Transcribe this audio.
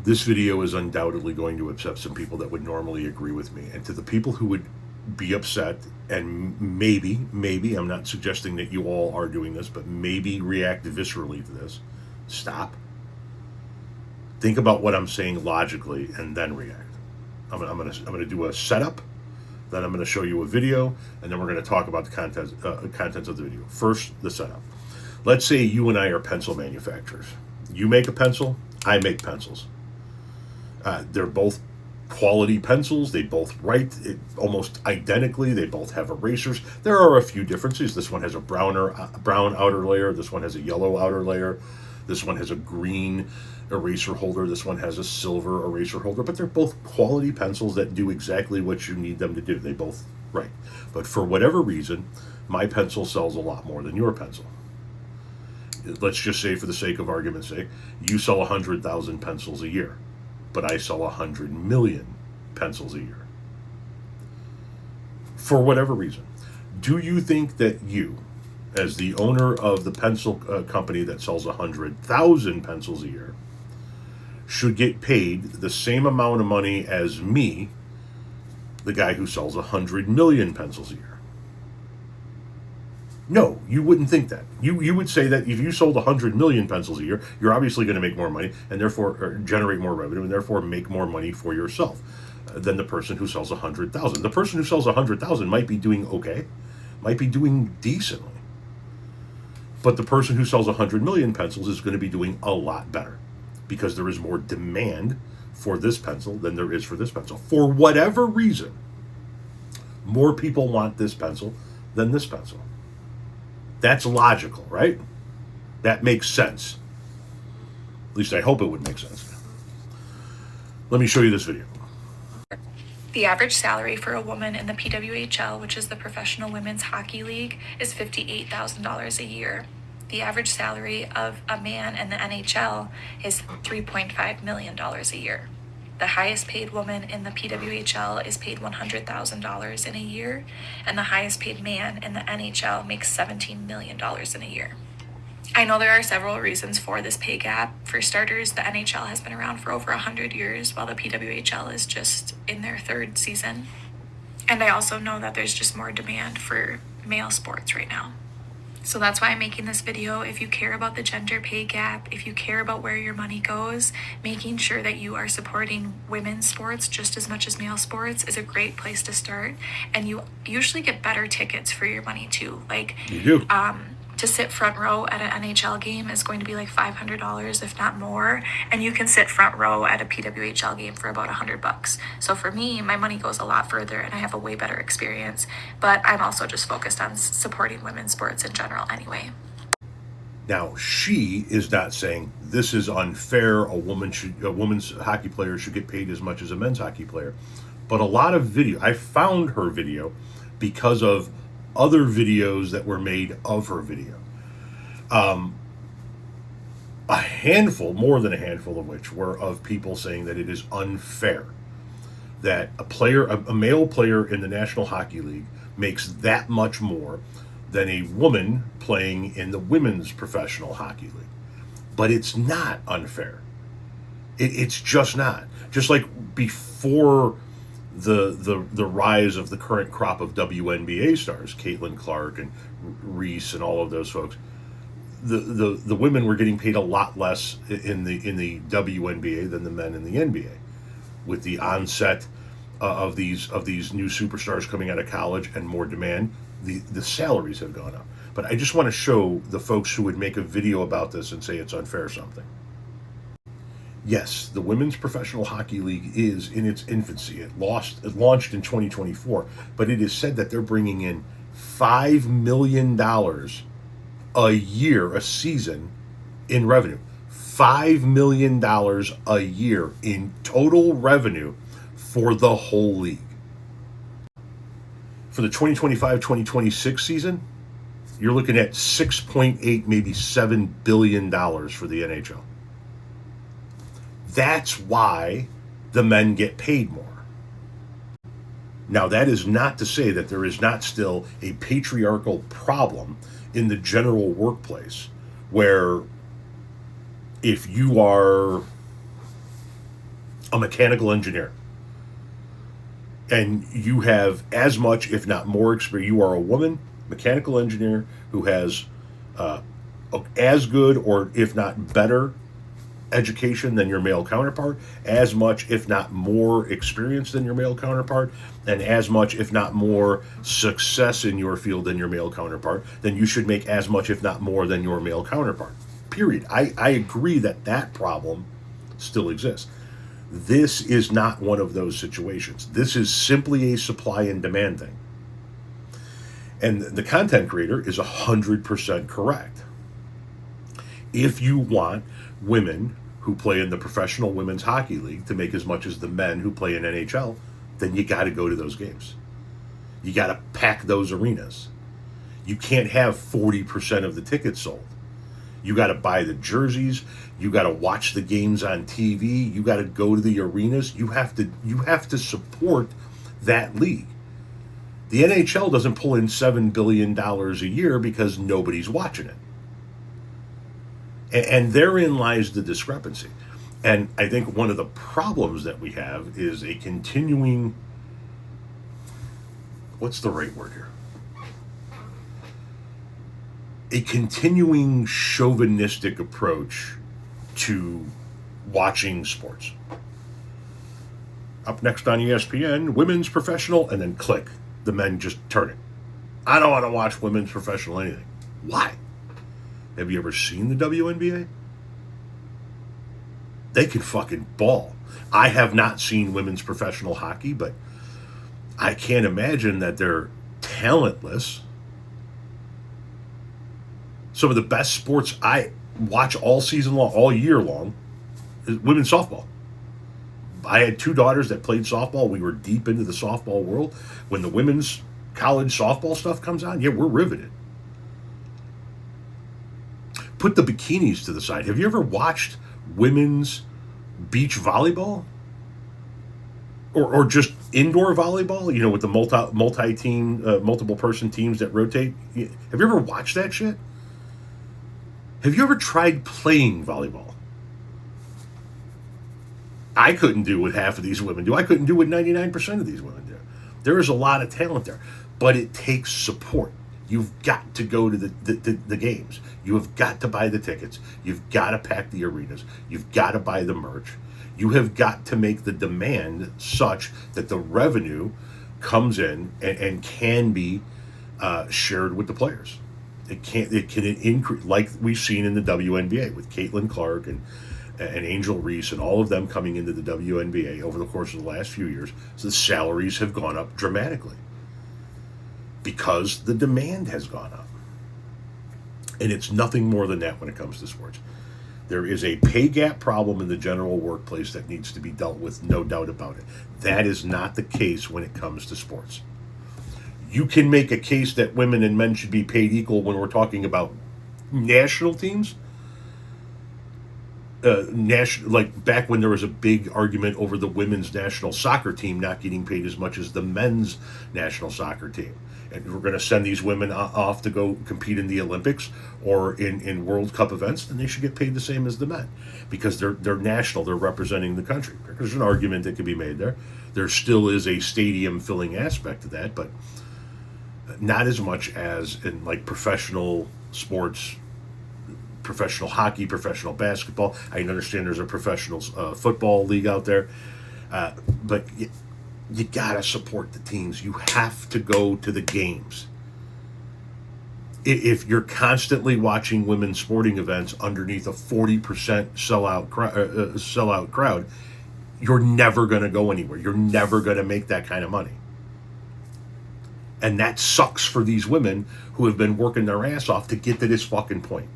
This video is undoubtedly going to upset some people that would normally agree with me. And to the people who would be upset and maybe, I'm not suggesting that you all are doing this, but maybe react viscerally to this, stop. Think about what I'm saying logically and then react. I'm gonna do a setup, then I'm gonna show you a video, and then we're gonna talk about the contents of the video. First, the setup. Let's say you and I are pencil manufacturers. You make a pencil, I make pencils. They're both quality pencils. They both write it almost identically. They both have erasers. There are a few differences. This one has a brown outer layer. This one has a yellow outer layer. This one has a green eraser holder. This one has a silver eraser holder. But they're both quality pencils that do exactly what you need them to do. They both write. But for whatever reason, my pencil sells a lot more than your pencil. Let's just say, for the sake of argument's sake, you sell 100,000 pencils a year, but I sell 100 million pencils a year. For whatever reason, do you think that you, as the owner of the pencil company that sells 100,000 pencils a year, should get paid the same amount of money as me, the guy who sells 100 million pencils a year? No, you wouldn't think that. You would say that if you sold 100 million pencils a year, you're obviously going to make more money and therefore generate more revenue and therefore make more money for yourself than the person who sells 100,000. The person who sells 100,000 might be doing okay, might be doing decently. But the person who sells 100 million pencils is going to be doing a lot better because there is more demand for this pencil than there is for this pencil. For whatever reason, more people want this pencil than this pencil. That's logical, right? That makes sense. At least I hope it would make sense. Let me show you this video. The average salary for a woman in the PWHL, which is the Professional Women's Hockey League, is $58,000 a year. The average salary of a man in the NHL is $3.5 million a year. The highest paid woman in the PWHL is paid $100,000 in a year, and the highest paid man in the NHL makes $17 million in a year. I know there are several reasons for this pay gap. For starters, the NHL has been around for over 100 years, while the PWHL is just in their third season. And I also know that there's just more demand for male sports right now. So that's why I'm making this video. If you care about the gender pay gap, if you care about where your money goes, making sure that you are supporting women's sports just as much as male sports is a great place to start. And you usually get better tickets for your money too. Like, you do. To sit front row at an NHL game is going to be like $500, if not more. And you can sit front row at a PWHL game for about $100. So for me, my money goes a lot further and I have a way better experience. But I'm also just focused on supporting women's sports in general anyway. Now, she is not saying this is unfair. A woman's hockey player should get paid as much as a men's hockey player. But a lot of video, I found her video because of other videos that were made of her video. A handful, more than a handful of which were of people saying that it is unfair that a male player in the National Hockey League makes that much more than a woman playing in the Women's Professional Hockey League. But it's not unfair. It's just not. Just like before the rise of the current crop of WNBA stars, Caitlin Clark and Reese and all of those folks, the women were getting paid a lot less in the WNBA than the men in the NBA. With the onset of these new superstars coming out of college and more demand, the salaries have gone up. But I just want to show the folks who would make a video about this and say it's unfair something. Yes, the Women's Professional Hockey League is in its infancy. It launched in 2024, but it is said that they're bringing in $5 million a year, a season, in revenue. $5 million a year in total revenue for the whole league. For the 2025-2026 season, you're looking at 6.8, maybe $7 billion for the NHL. That's why the men get paid more. Now, that is not to say that there is not still a patriarchal problem in the general workplace where if you are a mechanical engineer, and you have as much, if not more, experience. You are a woman mechanical engineer who has as good, or if not better, education than your male counterpart, as much, if not more, experience than your male counterpart, and as much, if not more, success in your field than your male counterpart, then you should make as much, if not more, than your male counterpart. Period. I agree that that problem still exists. This is not one of those situations. This is simply a supply and demand thing. And the content creator is 100% correct. If you want women who play in the professional women's hockey league to make as much as the men who play in NHL, then you got to go to those games. You got to pack those arenas. You can't have 40% of the tickets sold. You got to buy the jerseys. You got to watch the games on TV. You got to go to the arenas. You have to support that league. The NHL doesn't pull in $7 billion a year because nobody's watching it. And therein lies the discrepancy. And I think one of the problems that we have is a continuing, what's the right word here? A continuing chauvinistic approach to watching sports. Up next on ESPN, women's professional, and then click. The men just turn it. I don't want to watch women's professional anything. Why? Have you ever seen the WNBA? They can fucking ball. I have not seen women's professional hockey, but I can't imagine that they're talentless. Some of the best sports I watch all season long, all year long, is women's softball. I had two daughters that played softball. We were deep into the softball world. When the women's college softball stuff comes on, yeah, we're riveted. Put the bikinis to the side. Have you ever watched women's beach volleyball? Or just indoor volleyball, you know, with the multi-team, multiple person teams that rotate? Have you ever watched that shit? Have you ever tried playing volleyball? I couldn't do what half of these women do. I couldn't do what 99% of these women do. There is a lot of talent there, but it takes support. You've got to go to the games. You have got to buy the tickets. You've got to pack the arenas. You've got to buy the merch. You have got to make the demand such that the revenue comes in and can be shared with the players. It can increase, like we've seen in the WNBA with Caitlin Clark and Angel Reese and all of them coming into the WNBA over the course of the last few years. So the salaries have gone up dramatically because the demand has gone up. And it's nothing more than that when it comes to sports. There is a pay gap problem in the general workplace that needs to be dealt with, no doubt about it. That is not the case when it comes to sports. You can make a case that women and men should be paid equal when we're talking about national teams. Like back when there was a big argument over the women's national soccer team not getting paid as much as the men's national soccer team. And we're going to send these women off to go compete in the Olympics or in World Cup events, then they should get paid the same as the men because they're national, they're representing the country. There's an argument that could be made there. There still is a stadium filling aspect to that, but not as much as in like professional sports, professional hockey, professional basketball. I understand there's a professional football league out there, but you gotta support the teams. You have to go to the games. If you're constantly watching women's sporting events underneath a 40% sellout crowd, you're never going to go anywhere. You're never going to make that kind of money. And that sucks for these women who have been working their ass off to get to this fucking point.